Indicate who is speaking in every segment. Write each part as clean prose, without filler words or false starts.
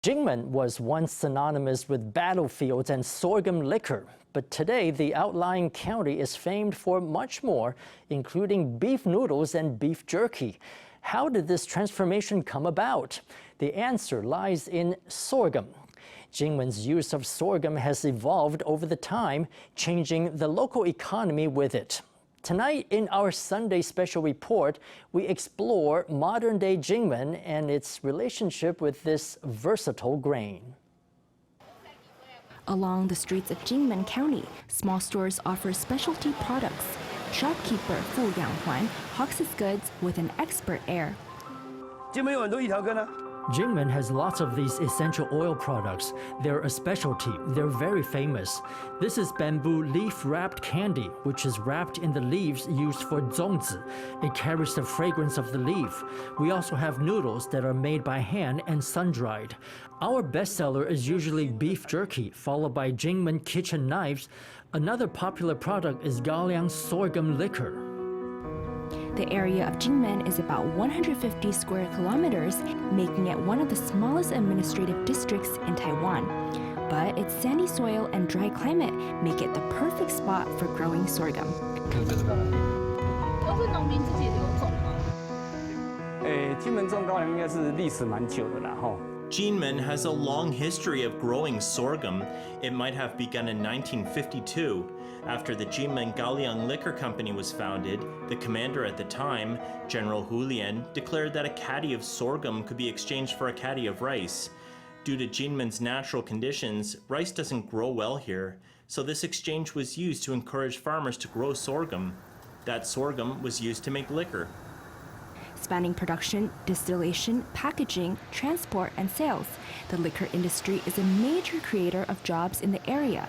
Speaker 1: Kinmen was once synonymous with battlefields and sorghum liquor, but today the outlying county is famed for much more, including beef noodles and beef jerky. How did this transformation come about? The answer lies in sorghum. Kinmen's use of sorghum has evolved over the time, changing the local economy with it. Tonight, in our Sunday special report, we explore modern-day Kinmen and its relationship with this versatile grain.
Speaker 2: Along the streets of Kinmen County, small stores offer specialty products. Shopkeeper Fu Yang-hang hawks his goods with an expert air.
Speaker 1: Kinmen has lots of these essential oil products. They're a specialty. They're very famous. This is bamboo leaf-wrapped candy, which is wrapped in the leaves used for zongzi. It carries the fragrance of the leaf. We also have noodles that are made by hand and sun-dried. Our bestseller is usually beef jerky, followed by Kinmen kitchen knives. Another popular product is Kaoliang sorghum liquor.
Speaker 2: The area of Kinmen is about 150 square kilometers, making it one of the smallest administrative districts in Taiwan. But its sandy soil and dry climate make it the perfect spot for growing sorghum.
Speaker 3: Kinmen has a long history of growing sorghum. It might have begun in 1952. After the Kinmen Kaoliang Liquor Company was founded, the commander at the time, General Kaoliang, declared that a caddy of sorghum could be exchanged for a caddy of rice. Due to Kinmen's natural conditions, rice doesn't grow well here, so this exchange was used to encourage farmers to grow sorghum. That sorghum was used to make liquor.
Speaker 2: Spanning production, distillation, packaging, transport, and sales, the liquor industry is a major creator of jobs in the area.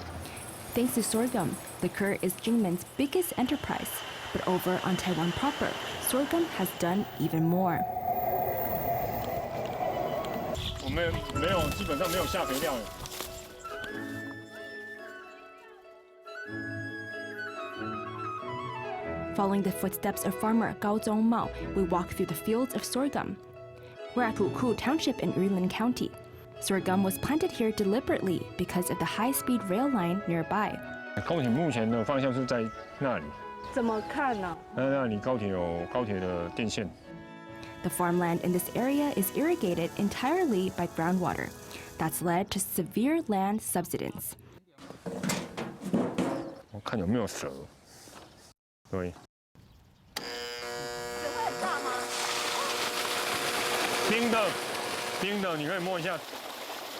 Speaker 2: Thanks to sorghum, liquor is Kinmen's biggest enterprise. But over on Taiwan proper, sorghum has done even more. Following the footsteps of farmer Gao Zongmao, we walk through the fields of sorghum. We're at Ruku Township in Kinmen County. Sorghum was planted here deliberately because of the high-speed rail line nearby. The farmland in this area is irrigated entirely by groundwater. That's led to severe land subsidence.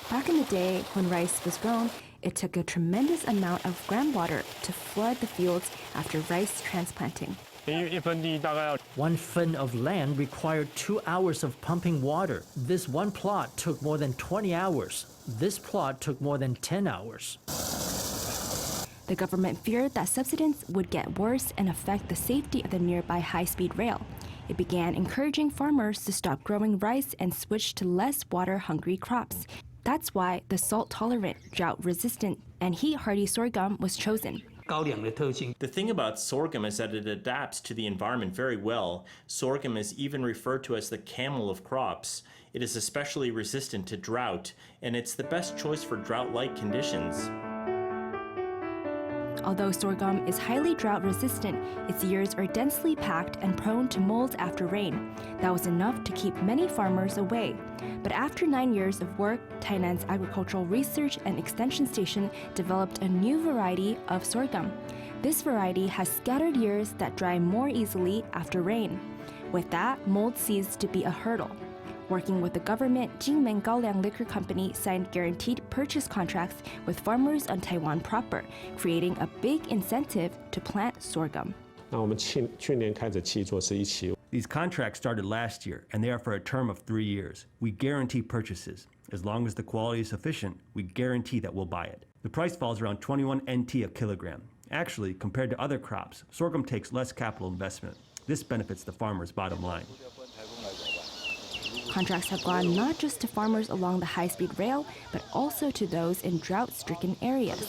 Speaker 2: Back in the day, when rice was grown, it took a tremendous amount of groundwater to flood the fields after rice transplanting.
Speaker 1: 1 fen of land required 2 hours of pumping water. This one plot took more than 20 hours. This plot took more than 10 hours.
Speaker 2: The government feared that subsidence would get worse and affect the safety of the nearby high-speed rail. It began encouraging farmers to stop growing rice and switch to less water-hungry crops. That's why the salt-tolerant, drought-resistant, and heat-hardy sorghum was chosen.
Speaker 3: The thing about sorghum is that it adapts to the environment very well. Sorghum is even referred to as the camel of crops. It is especially resistant to drought, and it's the best choice for drought-like conditions.
Speaker 2: Although sorghum is highly drought-resistant, its ears are densely packed and prone to mold after rain. That was enough to keep many farmers away. But after 9 years of work, Tainan's Agricultural Research and Extension Station developed a new variety of sorghum. This variety has scattered ears that dry more easily after rain. With that, mold ceased to be a hurdle. Working with the government, Kinmen Kaoliang Liquor Company signed guaranteed purchase contracts with farmers on Taiwan proper, creating a big incentive to plant sorghum.
Speaker 4: These contracts started last year, and they are for a term of 3 years. We guarantee purchases. As long as the quality is sufficient, we guarantee that we'll buy it. The price falls around 21 NT a kilogram. Actually, compared to other crops, sorghum takes less capital investment. This benefits the farmer's bottom line.
Speaker 2: Contracts have gone not just to farmers along the high-speed rail, but also to those in drought-stricken areas.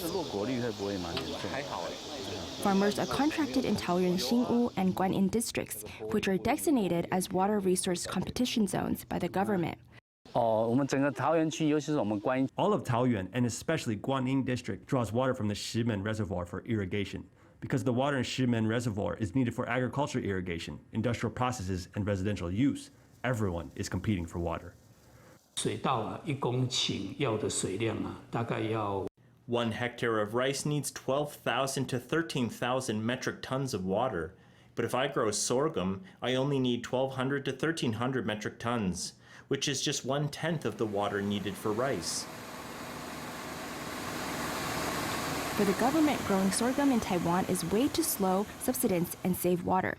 Speaker 2: Farmers are contracted in Taoyuan Xingwu and Guanyin districts, which are designated as water resource competition zones by the government.
Speaker 5: 我们整个桃园区，尤其是我们观音
Speaker 4: All of Taoyuan, and especially Guanyin District, draws water from the Kinmen Reservoir for irrigation, because the water in Kinmen Reservoir is needed for agriculture irrigation, industrial processes, and residential use. Everyone is competing for water.
Speaker 6: 水稻啊，1公顷要的水量啊，大概要
Speaker 3: 1 hectare of rice needs 12,000 to 13,000 metric tons of water. But if I grow sorghum, I only need 1,200 to 1,300 metric tons, which is just 1/10 of the water needed for rice.
Speaker 2: For the government, growing sorghum in Taiwan is way to slow subsidence and save water.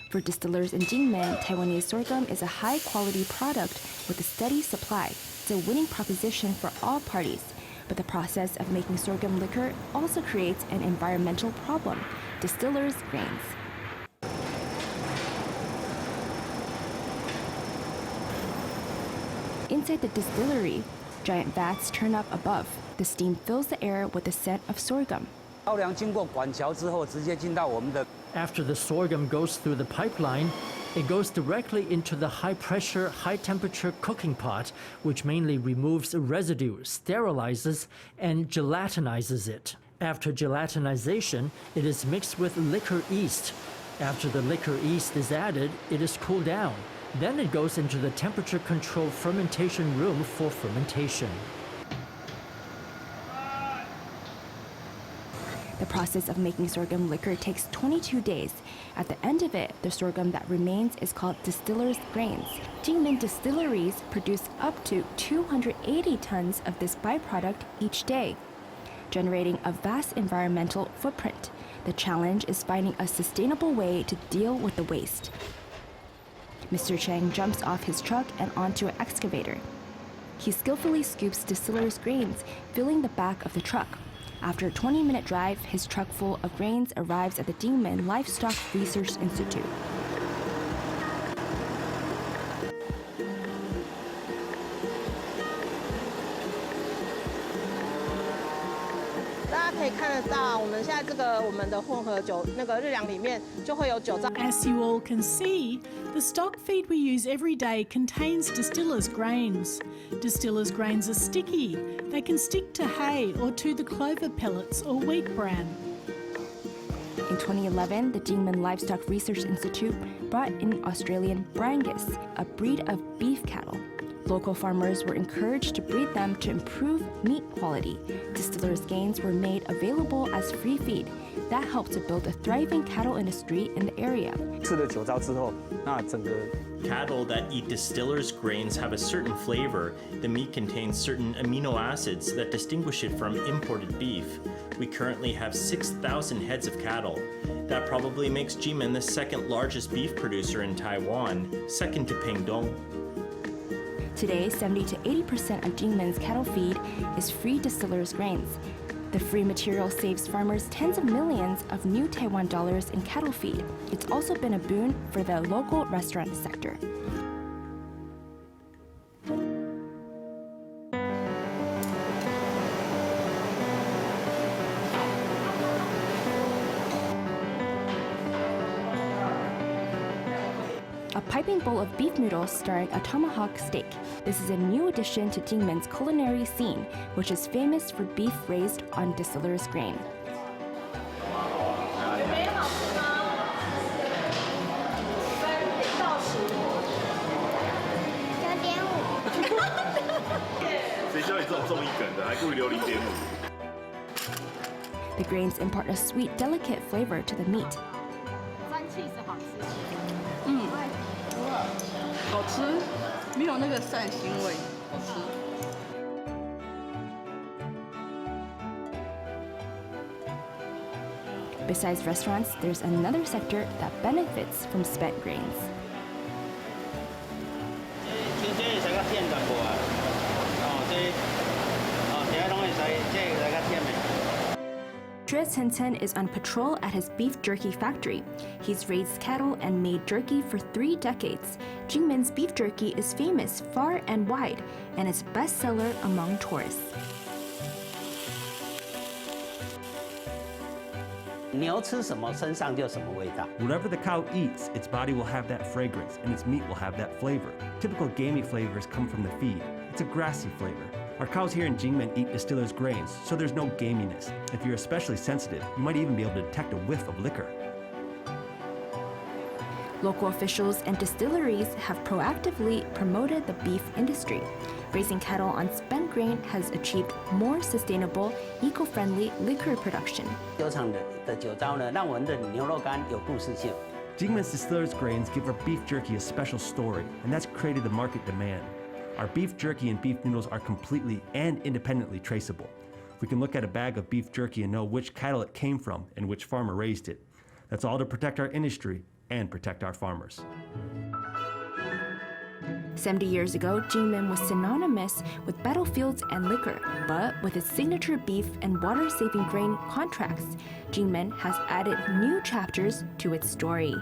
Speaker 2: For distillers in Kinmen, Taiwanese sorghum is a high-quality product with a steady supply. It's a winning proposition for all parties. But the process of making sorghum liquor also creates an environmental problem: distillers' grains. Inside the distillery, giant vats turn up above. The steam fills the air with the scent of sorghum.
Speaker 5: 高粱经过管桥之后，直接进到我们的
Speaker 1: After the sorghum goes through the pipeline, it goes directly into the high-pressure, high-temperature cooking pot, which mainly removes residue, sterilizes, and gelatinizes it. After gelatinization, it is mixed with liquor yeast. After the liquor yeast is added, it is cooled down. Then it goes into the temperature-controlled fermentation room for fermentation.
Speaker 2: The process of making sorghum liquor takes 22 days. At the end of it, the sorghum that remains is called distillers' grains. Kinmen distilleries produce up to 280 tons of this byproduct each day, generating a vast environmental footprint. The challenge is finding a sustainable way to deal with the waste. Mr. Chang jumps off his truck and onto an excavator. He skillfully scoops distillers' grains, filling the back of the truck. After a 20-minute drive, his truck full of grains arrives at the Kinmen Livestock Research Institute.
Speaker 7: As you all can see, the stock feed we use every day contains distillers' grains. Distillers' grains are sticky. They can stick to hay or to the clover pellets or wheat bran.
Speaker 2: In 2011, the Kinmen Livestock Research Institute brought in Australian Brangus, a breed of beef cattle. Local farmers were encouraged to breed them to improve meat quality. Distillers' grains were made available as free feed. That helped to build a thriving cattle industry in the area.
Speaker 5: 吃了酒糟之后，那整个
Speaker 3: Cattle that eat distillers' grains have a certain flavor. The meat contains certain amino acids that distinguish it from imported beef. We currently have 6,000 heads of cattle. That probably makes Kinmen the second largest beef producer in Taiwan, second to Pingdong.
Speaker 2: Today, 70 to 80% of Kinmen's cattle feed is free distillers' grains. The free material saves farmers tens of millions of new Taiwan dollars in cattle feed. It's also been a boon for the local restaurant sector. A piping bowl of beef noodles starring a tomahawk steak. This is a new addition to Kinmen's culinary scene, which is famous for beef raised on distillers' grain. The grains impart a sweet, delicate flavor to the meat.
Speaker 8: 好吃，没有那个蒜腥味，好吃。
Speaker 2: Besides restaurants, there's another sector that benefits from spent grains. Ten is on patrol at his beef jerky factory. He's raised cattle and made jerky for 3 decades. Kinmen's beef jerky is famous far and wide and is bestseller among tourists.
Speaker 5: 牛吃什么，身上就什么味道。
Speaker 4: Whatever the cow eats, its body will have that fragrance and its meat will have that flavor. Typical gamey flavors come from the feed. It's a grassy flavor. Our cows here in Kinmen eat distillers' grains, so there's no gaminess. If you're especially sensitive, you might even be able to detect a whiff of liquor.
Speaker 2: Local officials and distilleries have proactively promoted the beef industry. Raising cattle on spent grain has achieved more sustainable, eco-friendly liquor production.
Speaker 5: 酒厂的酒糟呢，让我们的牛肉干有故事性。
Speaker 4: Kinmen's distillers' grains give our beef jerky a special story, and that's created the market demand. Our beef jerky and beef noodles are completely and independently traceable. We can look at a bag of beef jerky and know which cattle it came from and which farmer raised it. That's all to protect our industry and protect our farmers.
Speaker 2: 70 years ago, Kinmen was synonymous with battlefields and liquor, but with its signature beef and water-saving grain contracts, Kinmen has added new chapters to its story.